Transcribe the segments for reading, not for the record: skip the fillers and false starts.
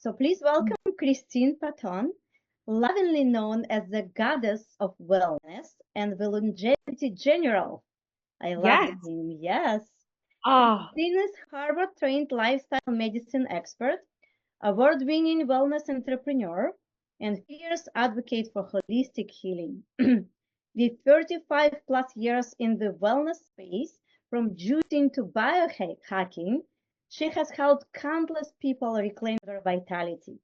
So please welcome Christine Patton, lovingly known as the goddess of wellness and the longevity general. I love Yes. the name, yes. Oh, Christine is Harvard-trained lifestyle medicine expert, award-winning wellness entrepreneur, and fierce advocate for holistic healing. With 35 plus years in the wellness space, from juicing to biohacking, she has helped countless people reclaim their vitality.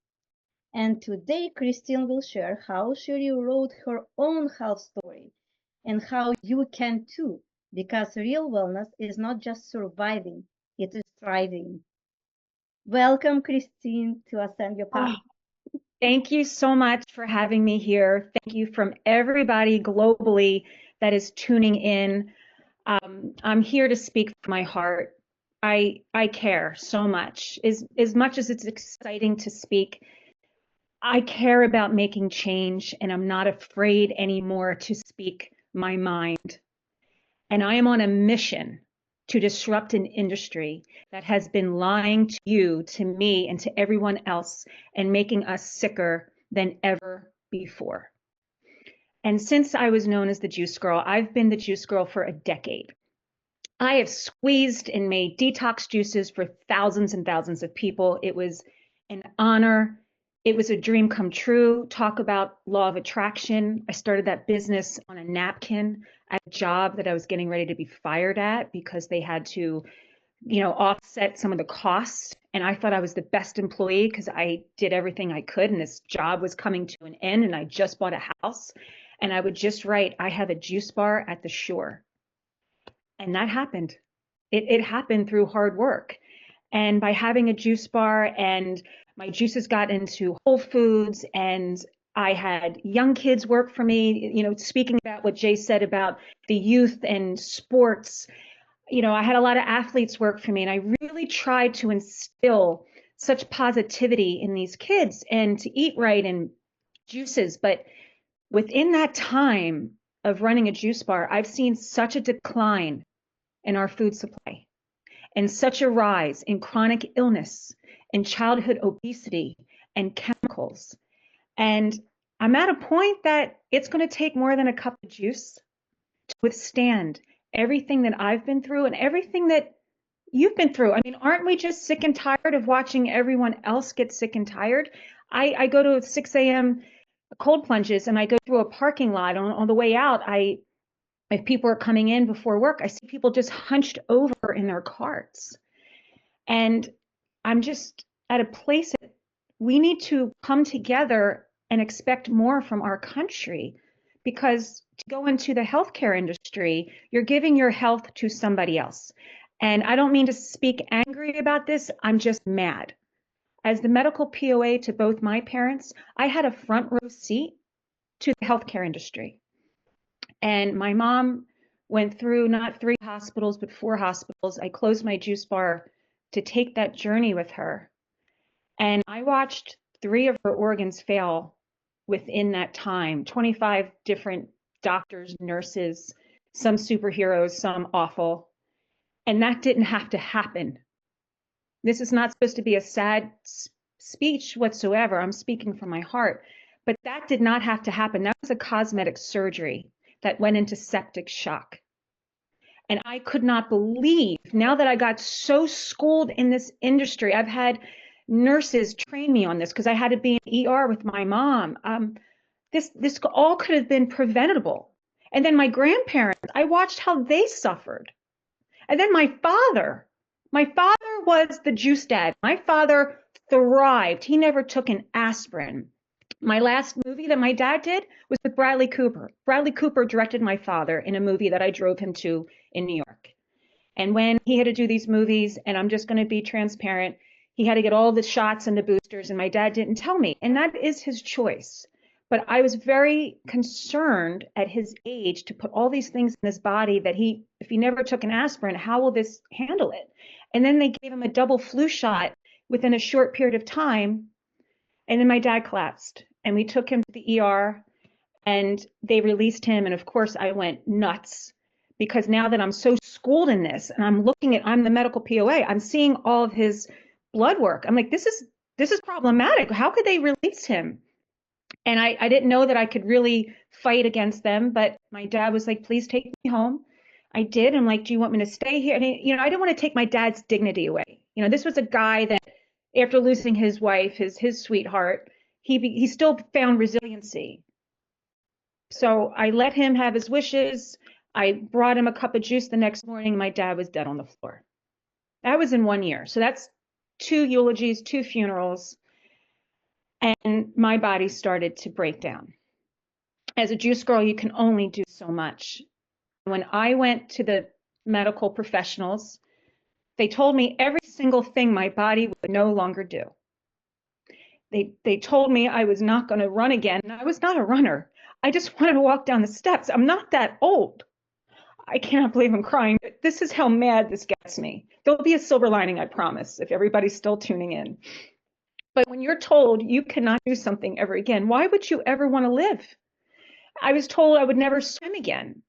And today, Christine will share how she rewrote her own health story and how you can too, because real wellness is not just surviving, it is thriving. Welcome, Christine, to Ascend Your Path. oh, thank you so much for having me here. Thank you from everybody globally that is tuning in. I'm here to speak from my heart. I care so much as it's exciting to speak. I care about making change, and I'm not afraid anymore to speak my mind. And I am on a mission to disrupt an industry that has been lying to you, to me, and to everyone else and making us sicker than ever before. And since I was known as the Juice Girl, I've been the Juice Girl for a decade. I have squeezed and made detox juices for thousands and thousands of people. It was an honor. It was a dream come true. Talk about law of attraction. I started that business on a napkin at a job that I was getting ready to be fired at because they had to, offset some of the costs. And I thought I was the best employee because I did everything I could. And this job was coming to an end. And I just bought a house. And I would just write, I have a juice bar at the shore. And that happened. It happened through hard work. And by having a juice bar, and my juices got into Whole Foods, and I had young kids work for me, speaking about what Jay said about the youth and sports, I had a lot of athletes work for me, and I really tried to instill such positivity in these kids and to eat right and juices. But within that time of running a juice bar, I've seen such a decline in our food supply and such a rise in chronic illness and childhood obesity and chemicals. And I'm at a point that it's going to take more than a cup of juice to withstand everything that I've been through and everything that you've been through. I mean, aren't we just sick and tired of watching everyone else get sick and tired? I go to 6 a.m. cold plunges and I go through a parking lot. On the way out, if people are coming in before work, I see people just hunched over in their carts. And I'm just at a place that we need to come together and expect more from our country, because to go into the healthcare industry, you're giving your health to somebody else. And I don't mean to speak angry about this, I'm just mad. As the medical POA to both my parents, I had a front row seat to the healthcare industry. And my mom went through not 3 hospitals, but 4 hospitals. I closed my juice bar to take that journey with her. And I watched 3 of her organs fail within that time. 25 different doctors, nurses, some superheroes, some awful. And that didn't have to happen. This is not supposed to be a sad speech whatsoever. I'm speaking from my heart. But that did not have to happen. That was a cosmetic surgery that went into septic shock. And I could not believe, now that I got so schooled in this industry, I've had nurses train me on this because I had to be in ER with my mom. This all could have been preventable. And then my grandparents, I watched how they suffered. And then my father was the juice dad. My father thrived. He never took an aspirin. My last movie that my dad did was with Bradley Cooper. Bradley Cooper directed my father in a movie that I drove him to in New York. And when he had to do these movies, and I'm just going to be transparent, he had to get all the shots and the boosters, and my dad didn't tell me. And that is his choice. But I was very concerned at his age to put all these things in his body that if he never took an aspirin, how will this handle it? And then they gave him a double flu shot within a short period of time. And then my dad collapsed, and we took him to the ER, and they released him. And of course, I went nuts because now that I'm so schooled in this and I'm the medical POA, I'm seeing all of his blood work. I'm like, this is this is problematic. How could they release him? And I didn't know that I could really fight against them, but my dad was like, please take me home. I did. I'm like, do you want me to stay here? And I didn't want to take my dad's dignity away. This was a guy that after losing his wife, his sweetheart, he still found resiliency. So I let him have his wishes. I brought him a cup of juice the next morning. My dad was dead on the floor. That was in 1 year. So that's 2 eulogies, 2 funerals. And my body started to break down. As a juice girl, you can only do so much. When I went to the medical professionals, they told me every single thing my body would no longer do. They told me I was not going to run again, and I was not a runner. I just wanted to walk down the steps. I'm not that old. I cannot believe I'm crying. This is how mad this gets me. There'll be a silver lining, I promise, if everybody's still tuning in. But when you're told you cannot do something ever again, why would you ever want to live? I was told I would never swim again.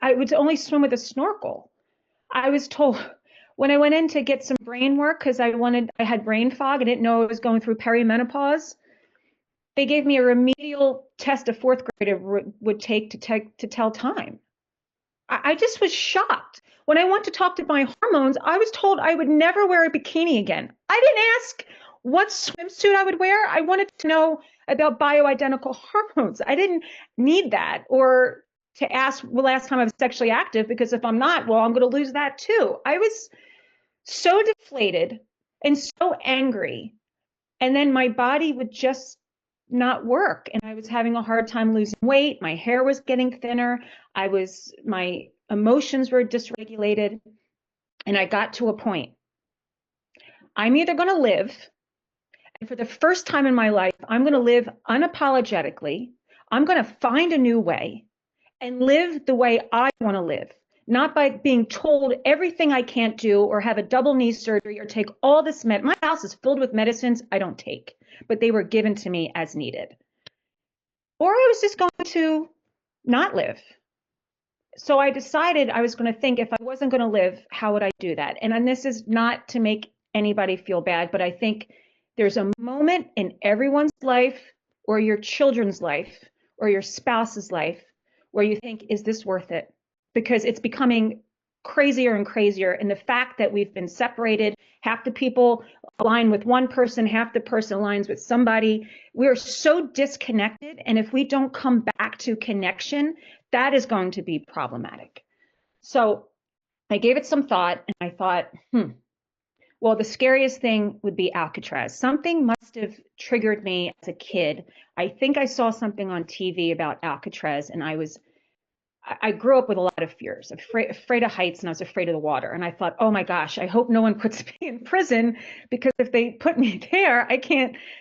I would only swim with a snorkel. I was told when I went in to get some brain work because I had brain fog. I didn't know I was going through perimenopause. They gave me a remedial test a fourth grader would take to tell time. I just was shocked. When I went to talk to my hormones, I was told I would never wear a bikini again. I didn't ask what swimsuit I would wear. I wanted to know about bioidentical hormones. I didn't need that or to ask the last time I was sexually active, because if I'm not, well, I'm going to lose that too. I was so deflated and so angry. And then my body would just not work. And I was having a hard time losing weight. My hair was getting thinner. My emotions were dysregulated. And I got to a point. I'm either going to live, and for the first time in my life, I'm going to live unapologetically. I'm going to find a new way and live the way I want to live, not by being told everything I can't do or have a double knee surgery or take all this my house is filled with medicines I don't take, but they were given to me as needed. Or I was just going to not live. So I decided I was going to think, if I wasn't going to live, how would I do that? And this is not to make anybody feel bad, but I think there's a moment in everyone's life or your children's life or your spouse's life where you think, is this worth it? Because it's becoming crazier and crazier. And the fact that we've been separated, half the people align with one person, half the person aligns with somebody. We're so disconnected. And if we don't come back to connection, that is going to be problematic. So I gave it some thought and I thought, well, the scariest thing would be Alcatraz. Something must have triggered me as a kid. I think I saw something on TV about Alcatraz, and I grew up with a lot of fears, afraid of heights, and I was afraid of the water. And I thought, oh my gosh, I hope no one puts me in prison, because if they put me there,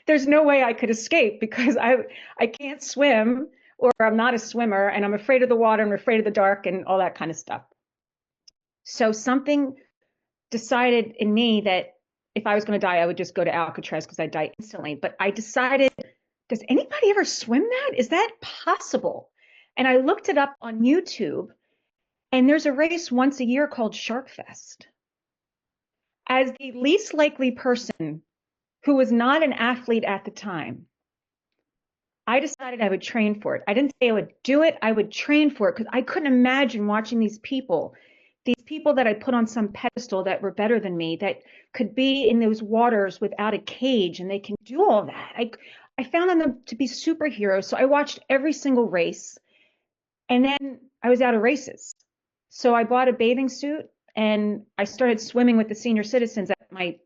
there's no way I could escape, because I can't swim, or I'm not a swimmer, and I'm afraid of the water, I'm afraid of the dark, and all that kind of stuff. So something decided in me that if I was going to die, I would just go to Alcatraz because I'd die instantly. But I decided, does anybody ever swim that? Is that possible? And I looked it up on YouTube, and there's a race once a year called Shark Fest. As the least likely person who was not an athlete at the time, I decided I would train for it. I didn't say I would do it. I would train for it because I couldn't imagine watching these people that I put on some pedestal that were better than me, that could be in those waters without a cage, and they can do all that. I found them to be superheroes. So I watched every single race, and then I was out of races. So I bought a bathing suit and I started swimming with the senior citizens at my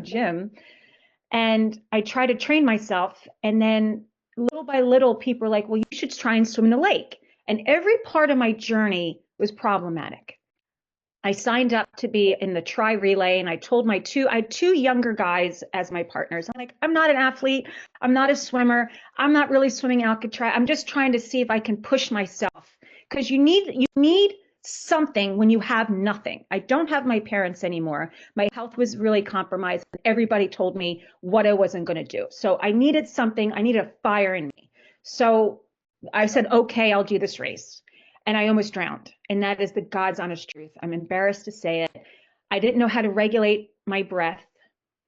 gym. And I tried to train myself. And then little by little, people were like, well, you should try and swim in the lake. And every part of my journey was problematic. I signed up to be in the tri relay, and I told I had two younger guys as my partners. I'm like, I'm not an athlete. I'm not a swimmer. I'm not really swimming Alcatraz. I'm just trying to see if I can push myself, because you need something when you have nothing. I don't have my parents anymore. My health was really compromised. Everybody told me what I wasn't going to do. So I needed something. I needed a fire in me. So I said, okay, I'll do this race. And I almost drowned. And that is the God's honest truth. I'm embarrassed to say it. I didn't know how to regulate my breath.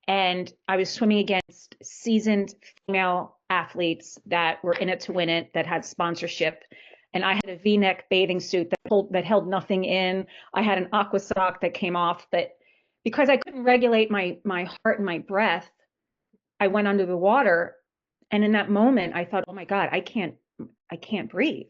and I was swimming against seasoned female athletes that were in it to win it, that had sponsorship. And I had a V-neck bathing suit that held nothing in. I had an aqua sock that came off, but because I couldn't regulate my heart and my breath, I went under the water. And in that moment, I thought, oh my God, I can't breathe.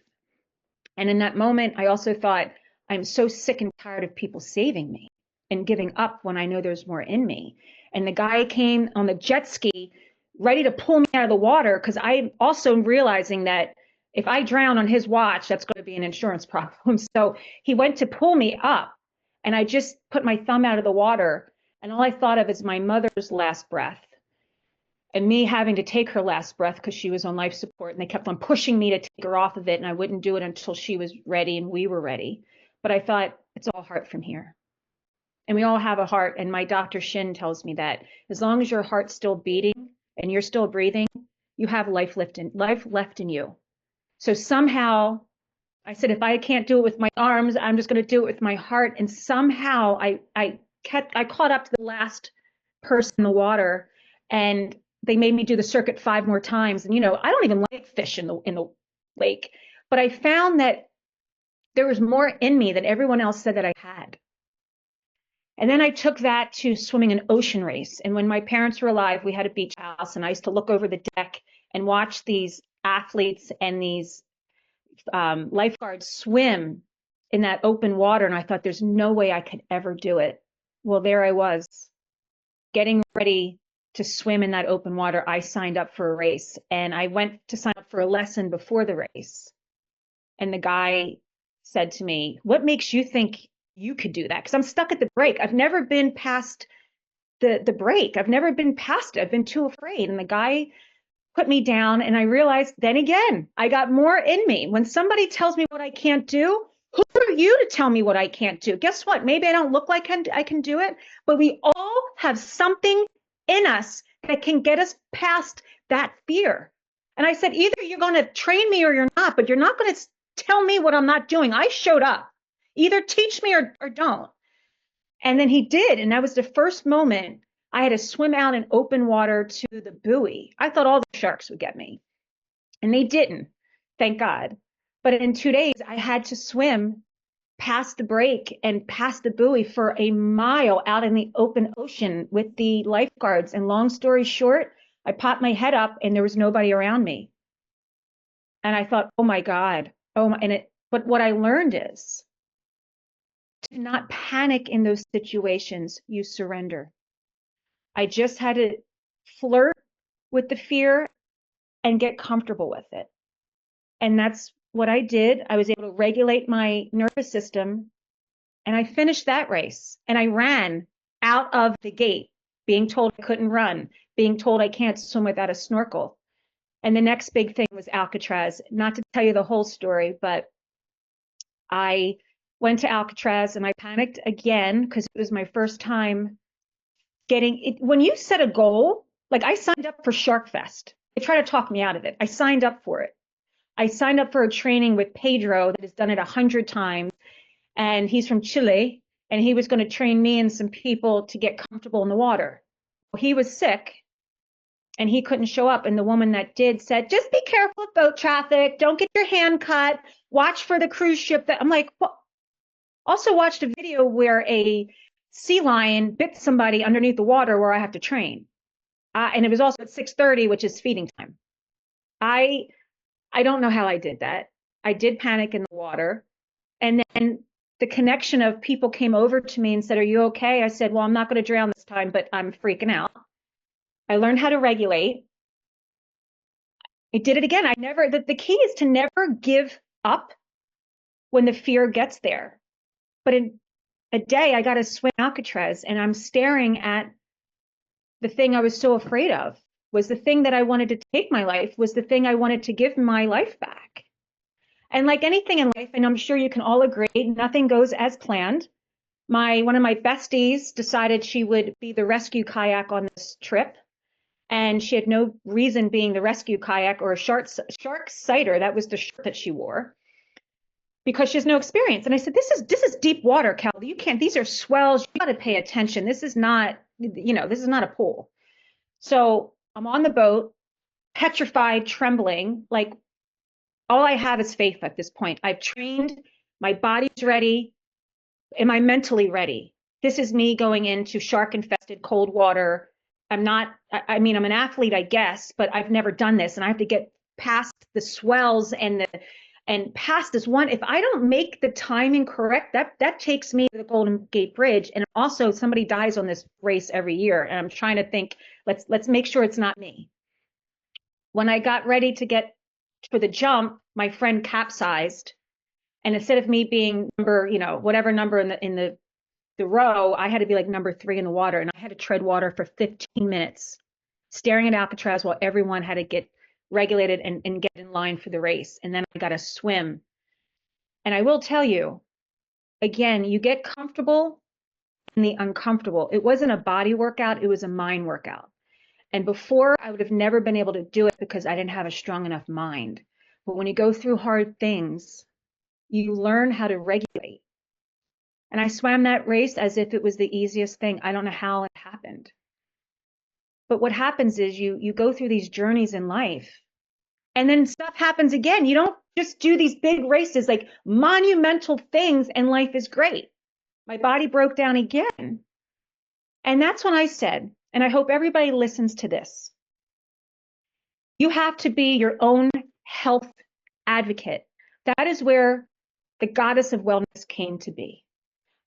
And in that moment, I also thought, I'm so sick and tired of people saving me and giving up when I know there's more in me. And the guy came on the jet ski ready to pull me out of the water, because I'm also realizing that if I drown on his watch, that's going to be an insurance problem. So he went to pull me up, and I just put my thumb out of the water, and all I thought of is my mother's last breath and me having to take her last breath because she was on life support, and they kept on pushing me to take her off of it, and I wouldn't do it until she was ready and we were ready. But I thought, it's all heart from here. And we all have a heart, and my doctor Shin tells me that as long as your heart's still beating and you're still breathing, you have life left in you. So somehow I said, if I can't do it with my arms, I'm just going to do it with my heart. And somehow I caught up to the last person in the water, and they made me do the circuit 5 more times. And I don't even like fish in the lake, but I found that there was more in me than everyone else said that I had. And then I took that to swimming an ocean race. And when my parents were alive, we had a beach house, and I used to look over the deck and watch these athletes and these lifeguards swim in that open water. And I thought, there's no way I could ever do it. Well, there I was, getting ready to swim in that open water. I signed up for a race, and I went to sign up for a lesson before the race. And the guy said to me, what makes you think you could do that? Because I'm stuck at the break. I've never been past the break. I've never been past it. I've been too afraid. And the guy put me down, and I realized then again, I got more in me. When somebody tells me what I can't do, who are you to tell me what I can't do? Guess what? Maybe I don't look like I can do it, but we all have something in us that can get us past that fear. And I said, either you're going to train me or you're not, but you're not going to tell me what I'm not doing. I showed up. Either teach me or don't. And then he did. And that was the first moment I had to swim out in open water to the buoy. I thought all the sharks would get me, and they didn't, thank God. But in 2 days, I had to swim past the break and past the buoy for a mile out in the open ocean with the lifeguards. And long story short, I popped my head up and there was nobody around me. And I thought, oh my God. But what I learned is to not panic in those situations. You surrender. I just had to flirt with the fear and get comfortable with it. And that's what I did. I was able to regulate my nervous system, and I finished that race. And I ran out of the gate, being told I couldn't run, being told I can't swim without a snorkel. And the next big thing was Alcatraz. Not to tell you the whole story, but I went to Alcatraz and I panicked again because it was my first time getting it. When you set a goal, like I signed up for Shark Fest. They try to talk me out of it. I signed up for it. I signed up for a training with Pedro that has done it 100 times. And he's from Chile. And he was going to train me and some people to get comfortable in the water. Well, he was sick and he couldn't show up. And the woman that did said, just be careful with boat traffic. Don't get your hand cut. Watch for the cruise ship. I'm like, well, also watched a video where a sea lion bit somebody underneath the water where I have to train. And it was also at 6:30, which is feeding time. I don't know how I did that. I did panic in the water. And then the connection of people came over to me and said, are you okay? I said, well, I'm not going to drown this time, but I'm freaking out. I learned how to regulate. I did it again. The key is to never give up when the fear gets there. But in a day, I got to swim Alcatraz, and I'm staring at the thing I was so afraid of. Was the thing that I wanted to take my life, was the thing I wanted to give my life back. And like anything in life, and I'm sure you can all agree, nothing goes as planned. One of my besties decided she would be the rescue kayak on this trip. And she had no reason being the rescue kayak or a shark sighter. That was the shirt that she wore, because she has no experience. And I said, this is deep water, Cal. You can't, these are swells. You got to pay attention. This is not this is not a pool. So I'm on the boat, petrified, trembling, like all I have is faith at this point. I've trained, my body's ready. Am I mentally ready? This is me going into shark infested cold water. I'm not, I mean, I'm an athlete, I guess, but I've never done this. And I have to get past the swells and past this one. If I don't make the timing correct, that takes me to the Golden Gate Bridge. And also somebody dies on this race every year. And I'm trying to think, let's make sure it's not me. When I got ready to get for the jump, my friend capsized. And instead of me being number, whatever number in the row, I had to be like number 3 in the water. And I had to tread water for 15 minutes, staring at Alcatraz while everyone had to get regulated and get in line for the race. And then I got to swim. And I will tell you, again, you get comfortable in the uncomfortable. It wasn't a body workout, it was a mind workout. And before, I would have never been able to do it because I didn't have a strong enough mind. But when you go through hard things, you learn how to regulate. And I swam that race as if it was the easiest thing. I don't know how it happened. But what happens is you go through these journeys in life, and then stuff happens again. You don't just do these big races, like monumental things, and life is great. My body broke down again. And that's when I said, and I hope everybody listens to this, you have to be your own health advocate. That is where the goddess of wellness came to be.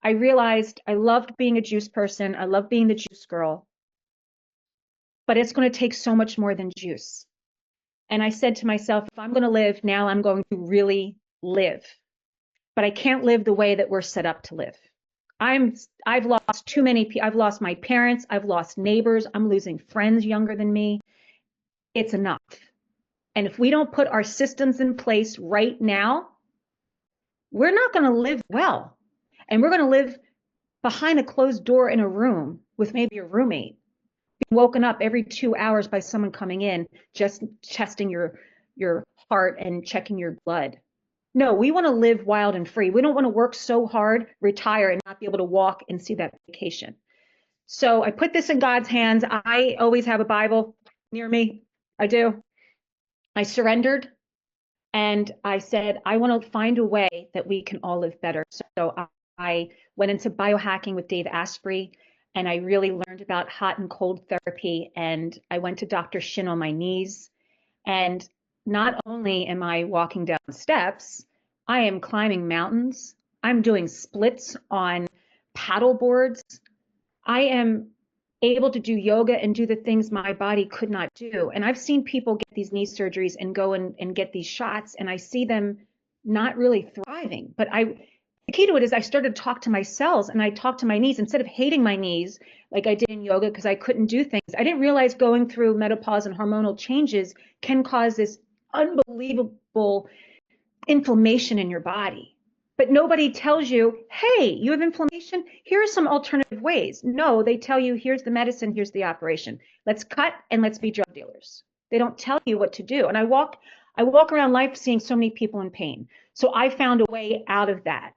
I realized I loved being a juice person. I love being the juice girl, but it's going to take so much more than juice. And I said to myself, if I'm going to live now, I'm going to really live, but I can't live the way that we're set up to live. I've lost too many people. I've lost my parents. I've lost neighbors. I'm losing friends younger than me. It's enough. And if we don't put our systems in place right now, we're not going to live well. And we're going to live behind a closed door in a room with maybe a roommate, being woken up every 2 hours by someone coming in, just testing your heart and checking your blood. No, we want to live wild and free. We don't want to work so hard, retire, and not be able to walk and see that vacation. So I put this in God's hands. I always have a Bible near me. I do. I surrendered and I said, I want to find a way that we can all live better. So I went into biohacking with Dave Asprey, and I really learned about hot and cold therapy. And I went to Dr. Shin on my knees. And not only am I walking down steps, I am climbing mountains. I'm doing splits on paddle boards. I am able to do yoga and do the things my body could not do. And I've seen people get these knee surgeries and go and get these shots, and I see them not really thriving. But the key to it is I started to talk to my cells, and I talked to my knees instead of hating my knees like I did in yoga because I couldn't do things. I didn't realize going through menopause and hormonal changes can cause this unbelievable inflammation in your body. But nobody tells you, hey, you have inflammation. Here are some alternative ways. No, they tell you, here's the medicine, here's the operation. Let's cut and let's be drug dealers. They don't tell you what to do. And I walk around life seeing so many people in pain. So I found a way out of that.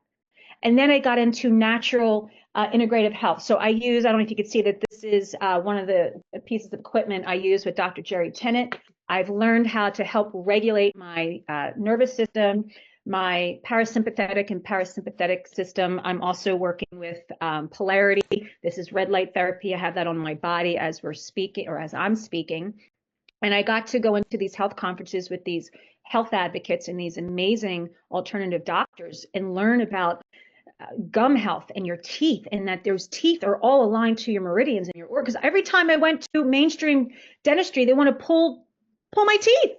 And then I got into natural integrative health. So I don't know if you could see that this is one of the pieces of equipment I use with Dr. Jerry Tennant. I've learned how to help regulate my nervous system, my parasympathetic and parasympathetic system. I'm also working with polarity. This is red light therapy. I have that on my body as we're speaking, or as I'm speaking. And I got to go into these health conferences with these health advocates and these amazing alternative doctors and learn about gum health and your teeth, and that those teeth are all aligned to your meridians in your organs. Every time I went to mainstream dentistry, they want to pull my teeth.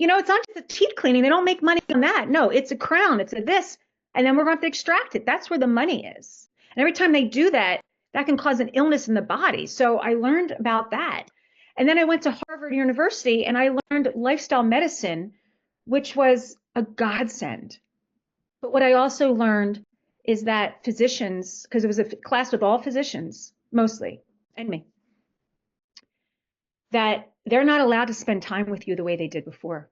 It's not just a teeth cleaning. They don't make money on that. No, it's a crown. It's a this. And then we're going to have to extract it. That's where the money is. And every time they do that, that can cause an illness in the body. So I learned about that. And then I went to Harvard University and I learned lifestyle medicine, which was a godsend. But what I also learned is that physicians, because it was a class with all physicians, mostly, and me, that they're not allowed to spend time with you the way they did before.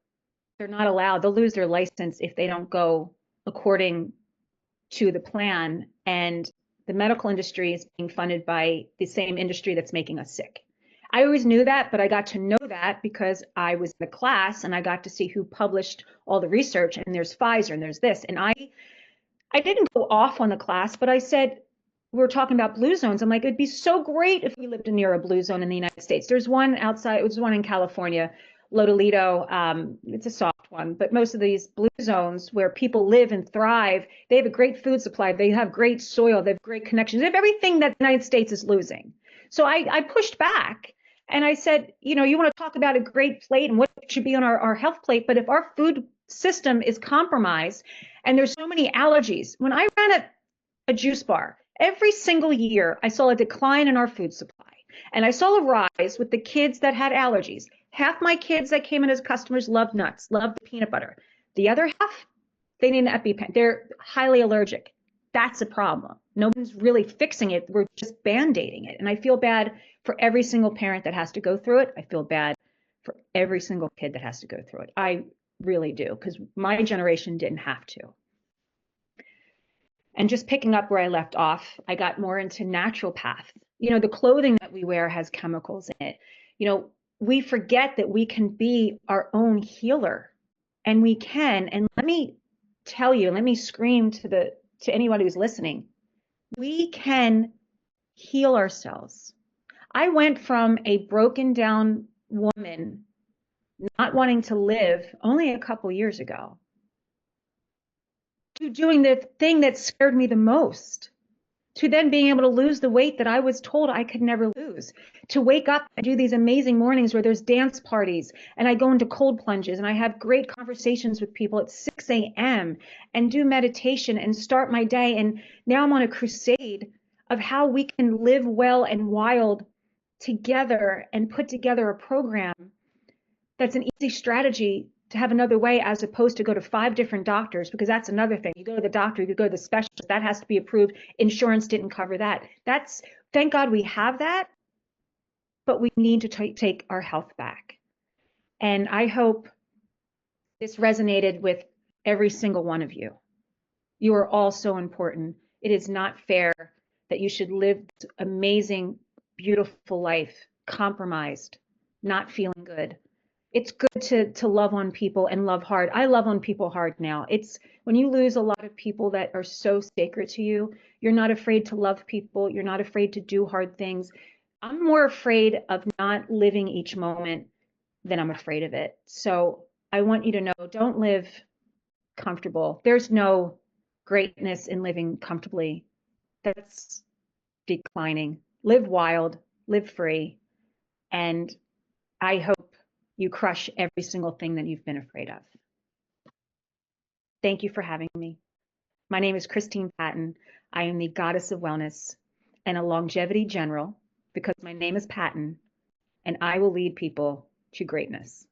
They're not allowed. They'll lose their license if they don't go according to the plan. And the medical industry is being funded by the same industry that's making us sick. I always knew that, but I got to know that because I was in the class and I got to see who published all the research, and there's Pfizer and there's this. And I didn't go off on the class, but I said, we were talking about blue zones. I'm like, it'd be so great if we lived near a blue zone in the United States. There's one outside, there's one in California, Lodolito. It's a soft one, but most of these blue zones where people live and thrive, they have a great food supply. They have great soil. They have great connections. They have everything that the United States is losing. So I pushed back and I said, you know, you want to talk about a great plate and what should be on our health plate, but if our food system is compromised and there's so many allergies, when I ran a juice bar, every single year I saw a decline in our food supply. And I saw a rise with the kids that had allergies. Half my kids that came in as customers loved nuts, loved the peanut butter. The other half, they need an EpiPen. They're highly allergic. That's a problem. No one's really fixing it. We're just band-aiding it. And I feel bad for every single parent that has to go through it. I feel bad for every single kid that has to go through it. I really do, because my generation didn't have to. And just picking up where I left off, I got more into naturopath. You know, the clothing that we wear has chemicals in it. You know, we forget that we can be our own healer, and we can. And let me tell you, let me scream to anyone who's listening, we can heal ourselves. I went from a broken down woman not wanting to live only a couple years ago to doing the thing that scared me the most, to then being able to lose the weight that I was told I could never lose, to wake up and do these amazing mornings where there's dance parties and I go into cold plunges and I have great conversations with people at 6 a.m. and do meditation and start my day. And now I'm on a crusade of how we can live well and wild together and put together a program that's an easy strategy to have another way, as opposed to go to 5 different doctors, because that's another thing. You go to the doctor, you go to the specialist, that has to be approved. Insurance didn't cover that. Thank God we have that, but we need to take our health back. And I hope this resonated with every single one of you. You are all so important. It is not fair that you should live this amazing, beautiful life compromised, not feeling good. It's good to love on people and love hard. I love on people hard now. It's when you lose a lot of people that are so sacred to you, you're not afraid to love people. You're not afraid to do hard things. I'm more afraid of not living each moment than I'm afraid of it. So I want you to know, don't live comfortable. There's no greatness in living comfortably. That's declining. Live wild, live free, and I hope you crush every single thing that you've been afraid of. Thank you for having me. My name is Christine Patton. I am the goddess of wellness and a longevity general, because my name is Patton, and I will lead people to greatness.